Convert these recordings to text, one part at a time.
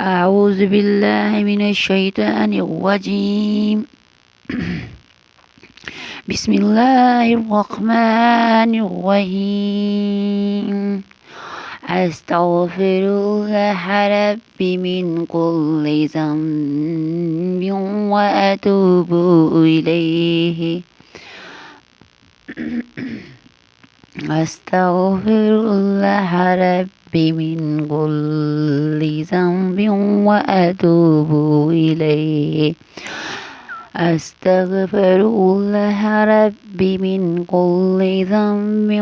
أعوذ بالله من الشيطان الرجيم. بسم الله الرحمن الرحيم. أستغفر الله ربي من كل ذنب وأتوب إليه. أستغفر الله ربي من كل ذنب وأتوب إليه. أستغفر الله ربي من كل ذنب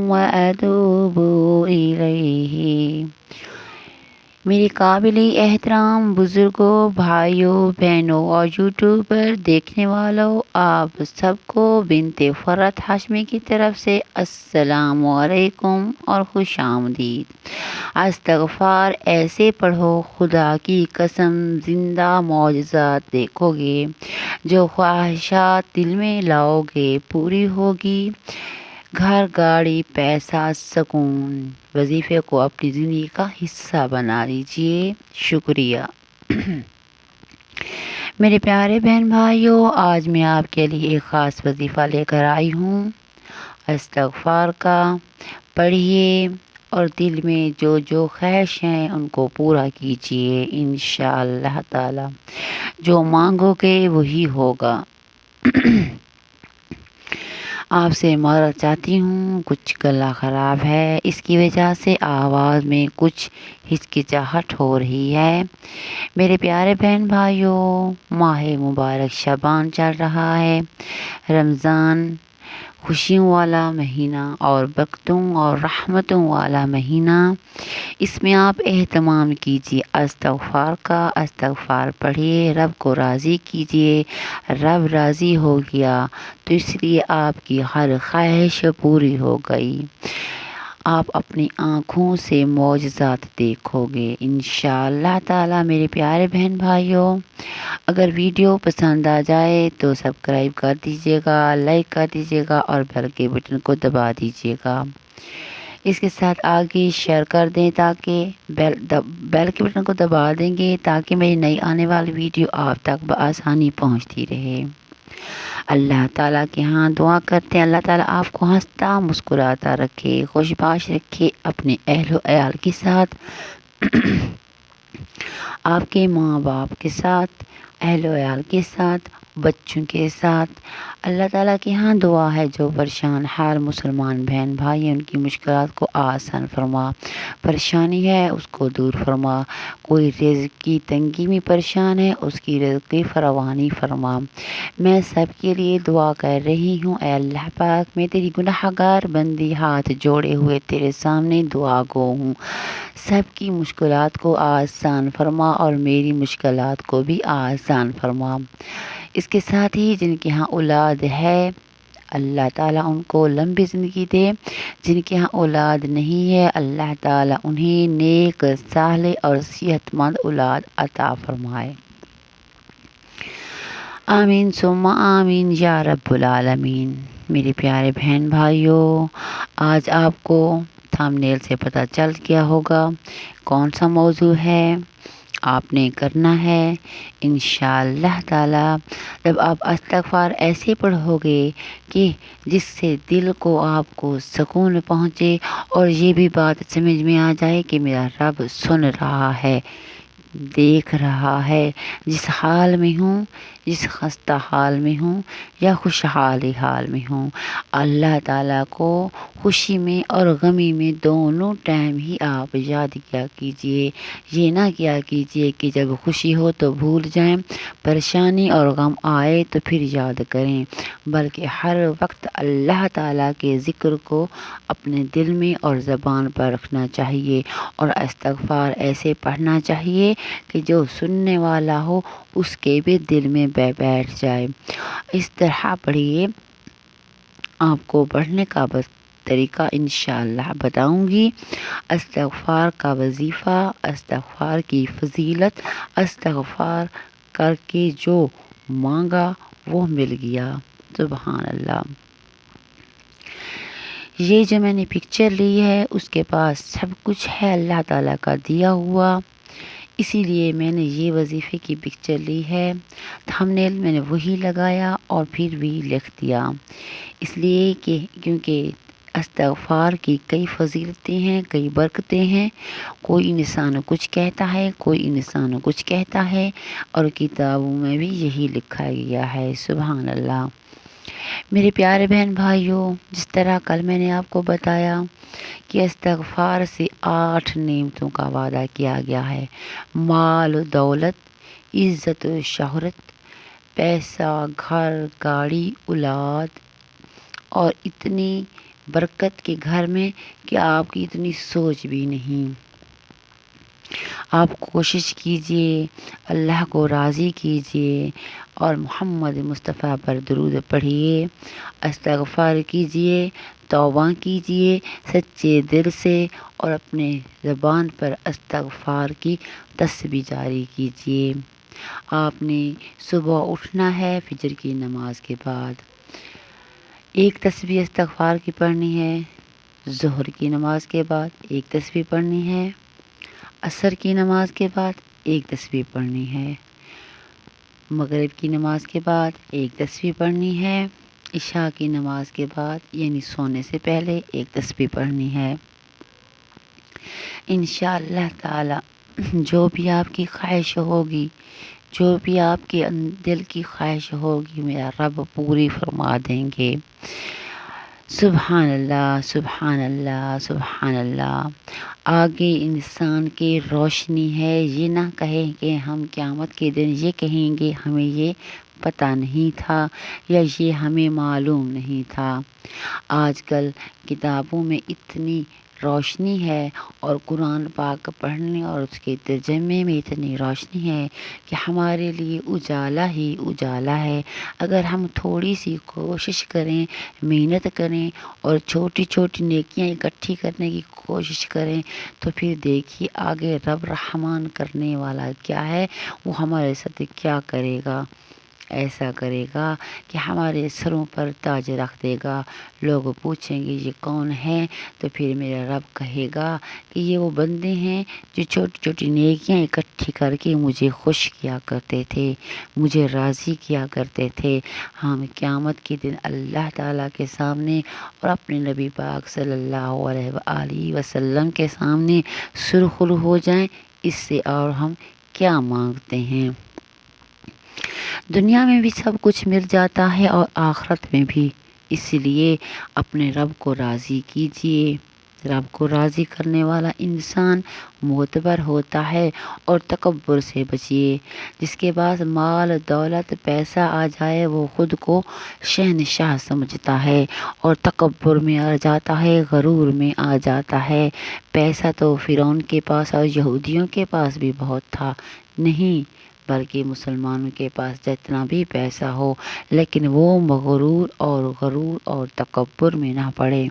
وأتوب إليه. میری قابل احترام بزرگوں، بھائیوں، بہنوں اور یوٹیوب پر دیکھنے والوں، آپ سب کو بنت فرت ہاشمی کی طرف سے السلام علیکم اور خوش آمدید۔ استغفار ایسے پڑھو، خدا کی قسم زندہ معجزات دیکھو گے۔ جو خواہشات دل میں لاؤ گے پوری ہوگی۔ گھر، گاڑی، پیسہ، سکون۔ وظیفے کو اپنی زندگی کا حصہ بنا لیجیے۔ شکریہ۔ میرے پیارے بہن بھائیوں، آج میں آپ کے لیے ایک خاص وظیفہ لے کر آئی ہوں۔ استغفار کا پڑھیے اور دل میں جو خواہش ہیں ان کو پورا کیجیے انشاءاللہ تعالی۔ جو مانگو گے وہی ہوگا۔ آپ سے معذرت چاہتی ہوں، کچھ گلا خراب ہے، اس کی وجہ سے آواز میں کچھ ہچکچاہٹ ہو رہی ہے۔ میرے پیارے بہن بھائیوں، ماہ مبارک شعبان چل رہا ہے۔ رمضان خوشیوں والا مہینہ اور برکتوں اور رحمتوں والا مہینہ۔ اس میں آپ اہتمام کیجیے استغفار کا۔ استغفار پڑھیے، رب کو راضی کیجیے۔ رب راضی ہو گیا تو اس لیے آپ کی ہر خواہش پوری ہو گئی۔ آپ اپنی آنکھوں سے معجزات دیکھو گے انشاءاللہ تعالی۔ میرے پیارے بہن بھائیوں، اگر ویڈیو پسند آ جائے تو سبسکرائب کر دیجیے گا، لائک کر دیجیے گا اور بیل کے بٹن کو دبا دیجیے گا۔ اس کے ساتھ آگے شیئر کر دیں تاکہ بیل کے بٹن کو دبا دیں گے تاکہ میری نئی آنے والی ویڈیو آپ تک بآسانی پہنچتی رہے۔ اللہ تعالیٰ کے ہاں دعا کرتے ہیں اللہ تعالیٰ آپ کو ہنستا مسکراتا رکھے، خوش باش رکھے اپنے اہل و عیال کے ساتھ، آپ کے ماں باپ کے ساتھ، اہل و عیال کے ساتھ، بچوں کے ساتھ۔ اللہ تعالیٰ کے ہاں دعا ہے جو پریشان حال مسلمان بہن بھائی ہیں ان کی مشکلات کو آسان فرما، پریشانی ہے اس کو دور فرما، کوئی رزق کی تنگی میں پریشان ہے اس کی رزق کی فراوانی فرما۔ میں سب کے لیے دعا کر رہی ہوں، اے اللہ پاک میں تیری گناہ گار بندی ہاتھ جوڑے ہوئے تیرے سامنے دعا گو ہوں، سب کی مشکلات کو آسان فرما اور میری مشکلات کو بھی آسان فرما۔ اس کے ساتھ ہی جن کے ہاں اولاد ہے اللہ تعالیٰ ان کو لمبی زندگی دے، جن کے ہاں اولاد نہیں ہے اللہ تعالیٰ انہیں نیک، صالح اور صحت مند اولاد عطا فرمائے۔ آمین ثم آمین یا رب العالمین۔ میرے پیارے بہن بھائیوں، آج آپ کو تھمبنیل سے پتہ چل گیا ہوگا کون سا موضوع ہے آپ نے کرنا ہے انشاءاللہ تعالی۔ جب آپ استغفار ایسے پڑھو گے کہ جس سے دل کو آپ کو سکون پہنچے اور یہ بھی بات سمجھ میں آ جائے کہ میرا رب سن رہا ہے، دیکھ رہا ہے، جس حال میں ہوں، جس خستہ حال میں ہوں یا خوشحال حال میں ہوں، اللہ تعالیٰ کو خوشی میں اور غمی میں دونوں ٹائم ہی آپ یاد کیا کیجئے۔ یہ نہ کیا کیجئے کہ جب خوشی ہو تو بھول جائیں، پریشانی اور غم آئے تو پھر یاد کریں، بلکہ ہر وقت اللہ تعالیٰ کے ذکر کو اپنے دل میں اور زبان پر رکھنا چاہیے اور استغفار ایسے پڑھنا چاہیے کہ جو سننے والا ہو اس کے بھی دل میں بیٹھ جائے۔ اس طرح پڑھیے، آپ کو پڑھنے کا طریقہ انشاءاللہ بتاؤں گی۔ استغفار کا وظیفہ، استغفار کی فضیلت، استغفار کر کے جو مانگا وہ مل گیا، سبحان اللہ۔ یہ جو میں نے پکچر لی ہے اس کے پاس سب کچھ ہے اللہ تعالیٰ کا دیا ہوا۔ اسی لیے میں نے یہ وظیفے کی پکچر لی ہے۔ تھمبنیل میں نے وہی لگایا اور پھر بھی لکھ دیا، اس لیے کہ کیونکہ استغفار کی کئی فضیلتیں ہیں، کئی برکتیں ہیں۔ کوئی انسان کچھ کہتا ہے، کوئی انسان کچھ کہتا ہے، اور کتابوں میں بھی یہی لکھا گیا ہے۔ سبحان اللہ۔ میرے پیارے بہن بھائیوں، جس طرح کل میں نے آپ کو بتایا کہ استغفار سے 8 نعمتوں کا وعدہ کیا گیا ہے: مال و دولت، عزت و شہرت، پیسہ، گھر، گاڑی، اولاد، اور اتنی برکت کے گھر میں کہ آپ کی اتنی سوچ بھی نہیں۔ آپ کوشش کیجئے، اللہ کو راضی کیجئے اور محمد مصطفیٰ پر درود پڑھیے، استغفار کیجئے، توبہ کیجئے سچے دل سے، اور اپنے زبان پر استغفار کی تسبیح جاری کیجئے۔ آپ نے صبح اٹھنا ہے، فجر کی نماز کے بعد ایک تسبیح استغفار کی پڑھنی ہے، ظہر کی نماز کے بعد ایک تسبیح پڑھنی ہے، عصر کی نماز کے بعد ایک تسبیح پڑھنی ہے، مغرب کی نماز کے بعد ایک تسبیح پڑھنی ہے، عشاء کی نماز کے بعد یعنی سونے سے پہلے ایک تسبیح پڑھنی ہے۔ انشاءاللہ تعالی جو بھی آپ کی خواہش ہوگی، جو بھی آپ کے دل کی خواہش ہوگی، میرا رب پوری فرما دیں گے۔ سبحان اللہ، سبحان اللہ، سبحان اللہ۔ آگے انسان کی روشنی ہے، یہ نہ کہیں کہ ہم قیامت کے دن یہ کہیں گے ہمیں یہ پتہ نہیں تھا یا یہ ہمیں معلوم نہیں تھا۔ آج کل کتابوں میں اتنی روشنی ہے اور قرآن پاک پڑھنے اور اس کے ترجمے میں اتنی روشنی ہے کہ ہمارے لیے اجالا ہی اجالا ہے۔ اگر ہم تھوڑی سی کوشش کریں، محنت کریں اور چھوٹی چھوٹی نیکیاں اکٹھی کرنے کی کوشش کریں تو پھر دیکھیے آگے رب رحمان کرنے والا کیا ہے، وہ ہمارے ساتھ کیا کرے گا۔ ایسا کرے گا کہ ہمارے سروں پر تاج رکھ دے گا۔ لوگ پوچھیں گے یہ کون ہے، تو پھر میرا رب کہے گا کہ یہ وہ بندے ہیں جو چھوٹی چھوٹی نیکیاں اکٹھی کر کے مجھے خوش کیا کرتے تھے، مجھے راضی کیا کرتے تھے۔ ہم قیامت کے دن اللہ تعالیٰ کے سامنے اور اپنے نبی پاک صلی اللہ علیہ وآلہ وسلم کے سامنے سرخرو ہو جائیں، اس سے اور ہم کیا مانگتے ہیں۔ دنیا میں بھی سب کچھ مل جاتا ہے اور آخرت میں بھی، اس لیے اپنے رب کو راضی کیجئے۔ رب کو راضی کرنے والا انسان معتبر ہوتا ہے اور تکبر سے بچیے۔ جس کے پاس مال، دولت، پیسہ آ جائے وہ خود کو شہنشاہ سمجھتا ہے اور تکبر میں آ جاتا ہے، غرور میں آ جاتا ہے۔ پیسہ تو فرعون کے پاس اور یہودیوں کے پاس بھی بہت تھا، نہیں بلکہ مسلمانوں کے پاس جتنا بھی پیسہ ہو، لیکن وہ مغرور اور غرور اور تکبر میں نہ پڑے۔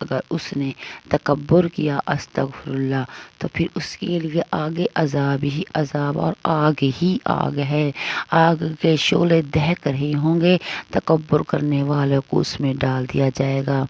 اگر اس نے تکبر کیا استغفر اللہ، تو پھر اس کے لیے آگے عذاب ہی عذاب اور آگ ہی آگ ہے۔ آگ کے شعلے دہک رہے ہوں گے، تکبر کرنے والوں کو اس میں ڈال دیا جائے گا۔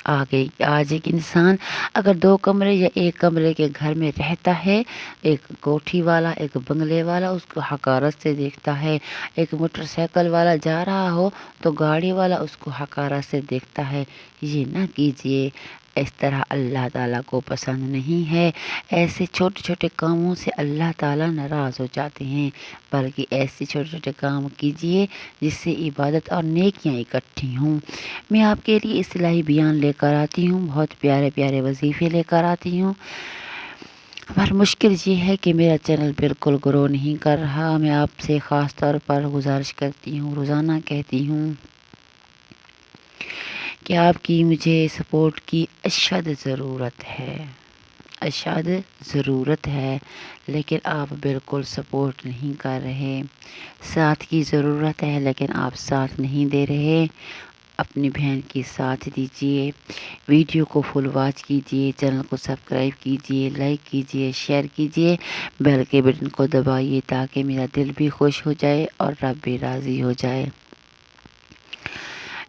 آج ایک انسان اگر 2 کمرے یا 1 کمرے کے گھر میں رہتا ہے، ایک کوٹھی والا، ایک بنگلے والا اس کو حقارت سے دیکھتا ہے، ایک موٹر سائیکل والا جا رہا ہو تو گاڑی والا اس کو حقارت سے دیکھتا ہے۔ یہ نہ کیجیے، اس طرح اللہ تعالیٰ کو پسند نہیں ہے۔ ایسے چھوٹے چھوٹے کاموں سے اللہ تعالیٰ ناراض ہو جاتے ہیں، بلکہ ایسے چھوٹے چھوٹے کام کیجیے جس سے عبادت اور نیکیاں اکٹھی ہوں۔ میں آپ کے لیے اصلاحی بیان لے کر آتی ہوں، بہت پیارے پیارے وظیفے لے کر آتی ہوں، پر مشکل یہ ہے کہ میرا چینل بالکل گرو نہیں کر رہا۔ میں آپ سے خاص طور پر گزارش کرتی ہوں، روزانہ کہتی ہوں کہ آپ کی مجھے سپورٹ کی اشد ضرورت ہے، اشد ضرورت ہے، لیکن آپ بالکل سپورٹ نہیں کر رہے۔ ساتھ کی ضرورت ہے لیکن آپ ساتھ نہیں دے رہے۔ اپنی بہن کی ساتھ دیجیے، ویڈیو کو فل واچ کیجیے، چینل کو سبسکرائب کیجیے، لائک کیجیے، شیئر کیجیے، بیل کے بٹن کو دبائیے تاکہ میرا دل بھی خوش ہو جائے اور رب بھی راضی ہو جائے۔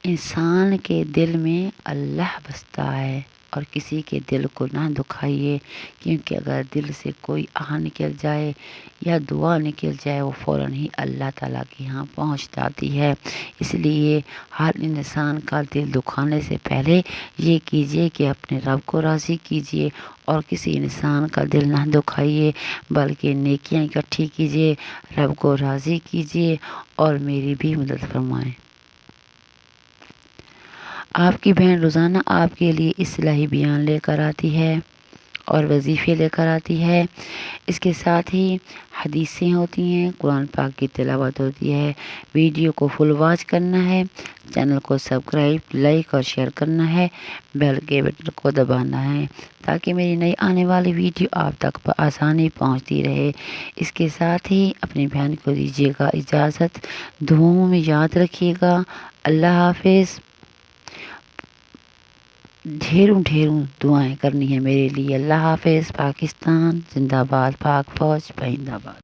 انسان کے دل میں اللہ بستا ہے، اور کسی کے دل کو نہ دکھائیے، کیونکہ اگر دل سے کوئی آہ نکل جائے یا دعا نکل جائے وہ فوراً ہی اللہ تعالیٰ کے یہاں پہنچ جاتی ہے۔ اس لیے ہر انسان کا دل دکھانے سے پہلے یہ کیجیے کہ اپنے رب کو راضی کیجیے اور کسی انسان کا دل نہ دکھائیے، بلکہ نیکیاں اکٹھی کیجیے، رب کو راضی کیجیے اور میری بھی مدد فرمائیں۔ آپ کی بہن روزانہ آپ کے لیے اصلاحی بیان لے کر آتی ہے اور وظیفے لے کر آتی ہے۔ اس کے ساتھ ہی حدیثیں ہوتی ہیں، قرآن پاک کی تلاوت ہوتی ہے۔ ویڈیو کو فل واچ کرنا ہے، چینل کو سبسکرائب، لائک اور شیئر کرنا ہے، بیل کے بٹن کو دبانا ہے تاکہ میری نئی آنے والی ویڈیو آپ تک بآسانی پہنچتی رہے۔ اس کے ساتھ ہی اپنی بہن کو دیجیے گا اجازت، دعاؤں میں یاد رکھیے گا۔ اللہ حافظ۔ ڈھیروں دعائیں کرنی ہے میرے لیے۔ اللہ حافظ۔ پاکستان زندہ باد، پاک فوج پائندہ باد۔